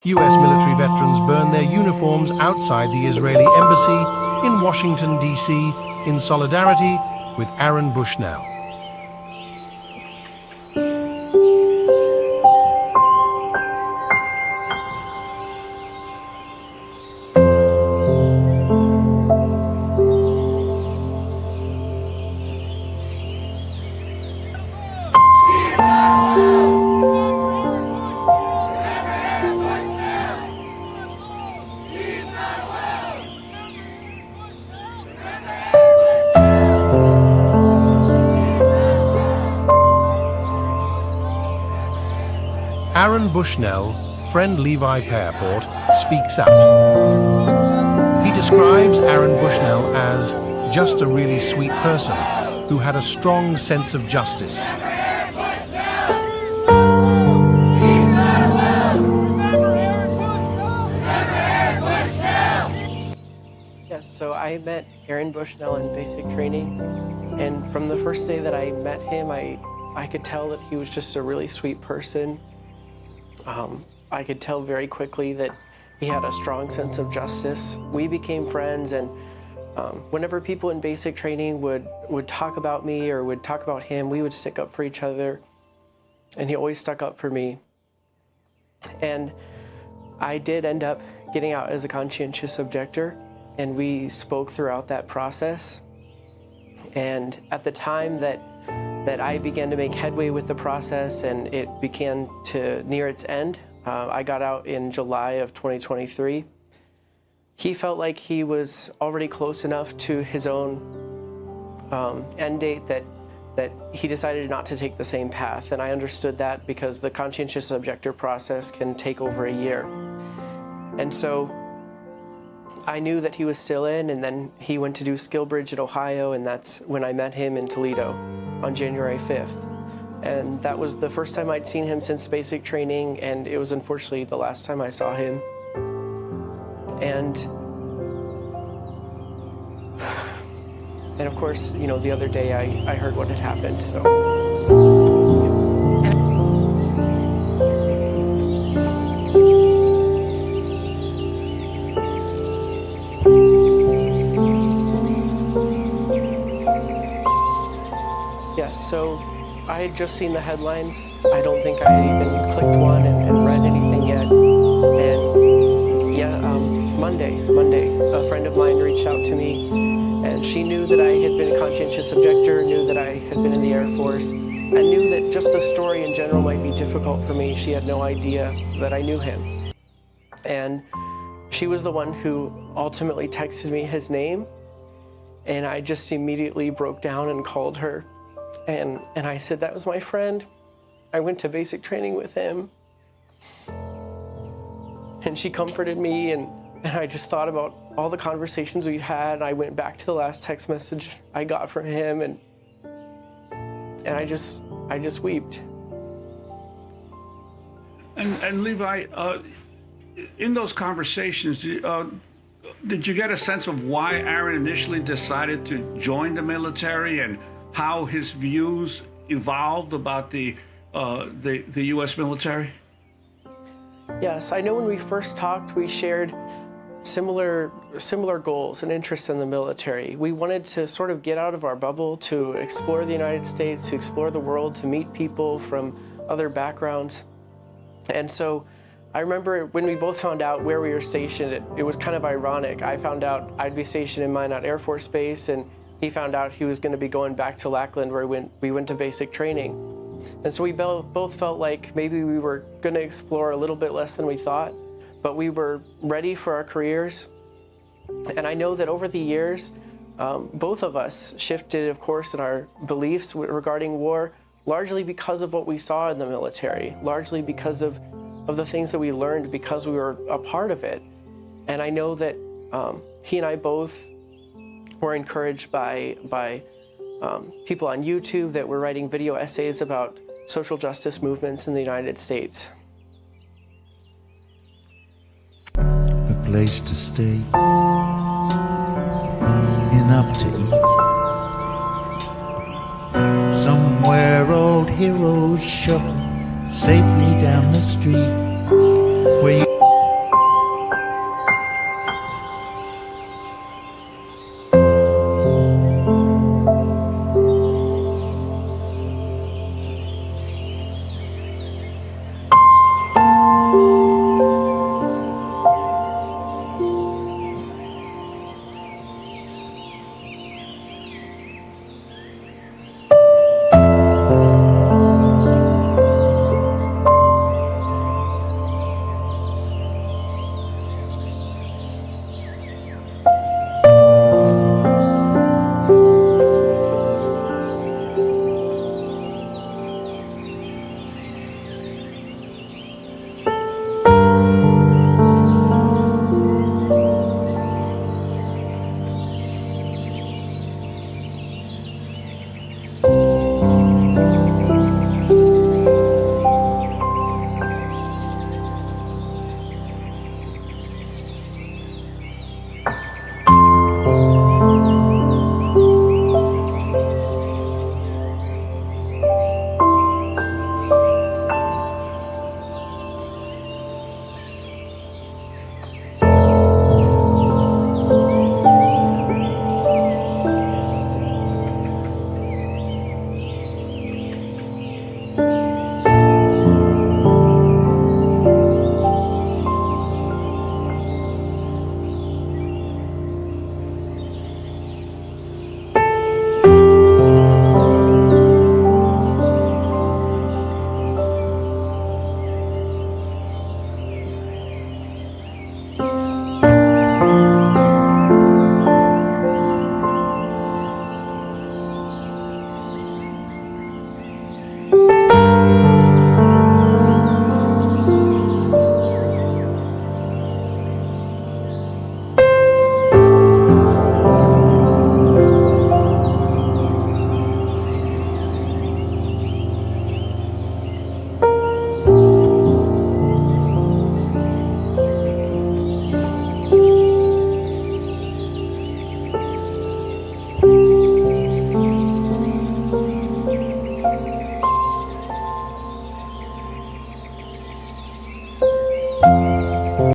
US military veterans burn their uniforms outside the Israeli embassy in Washington, D.C., in solidarity with Aaron Bushnell. Aaron Bushnell, friend Levi Pearport, speaks out. He describes Aaron Bushnell as just a really sweet person who had a strong sense of justice. Yes, so I met Aaron Bushnell in basic training, and from the first day that I met him, I could tell that he was just a really sweet person. I could tell very quickly that he had a strong sense of justice. We became friends, and whenever people in basic training would talk about me or would talk about him, we would stick up for each other, and he always stuck up for me. And I did end up getting out as a conscientious objector, and we spoke throughout that process. And at the time that I began to make headway with the process and it began to near its end, I got out in July of 2023. He felt like he was already close enough to his own end date that he decided not to take the same path. And I understood that because the conscientious objector process can take over a year. And so I knew that he was still in, and then he went to do SkillBridge in Ohio, and that's when I met him in Toledo on January 5th. And that was the first time I'd seen him since basic training, and it was unfortunately the last time I saw him. And of course, you know, the other day I heard what had happened, so. Yes, so I had just seen the headlines. I don't think I had even clicked one and read anything yet. And yeah, Monday, a friend of mine reached out to me, and she knew that I had been a conscientious objector, knew that I had been in the Air Force, and knew that just the story in general might be difficult for me. She had no idea that I knew him. And she was the one who ultimately texted me his name, and I just immediately broke down and called her. And I said, that was my friend. I went to basic training with him. And she comforted me, and I just thought about all the conversations we'd had, and I went back to the last text message I got from him, and I just wept. And Levi, in those conversations, did you get a sense of why Aaron initially decided to join the military and how his views evolved about the U.S. military? Yes, I know when we first talked, we shared similar goals and interests in the military. We wanted to sort of get out of our bubble, to explore the United States, to explore the world, to meet people from other backgrounds. And so I remember when we both found out where we were stationed, it was kind of ironic. I found out I'd be stationed in Minot Air Force Base, and he found out he was going to be going back to Lackland, where we went to basic training. And so we both felt like maybe we were going to explore a little bit less than we thought, but we were ready for our careers. And I know that over the years, both of us shifted, of course, in our beliefs regarding war, largely because of what we saw in the military, largely because of the things that we learned because we were a part of it. And I know that he and I both were encouraged by people on YouTube that were writing video essays about social justice movements in the United States. A place to stay, enough to eat, somewhere old heroes shuffle safely down the street.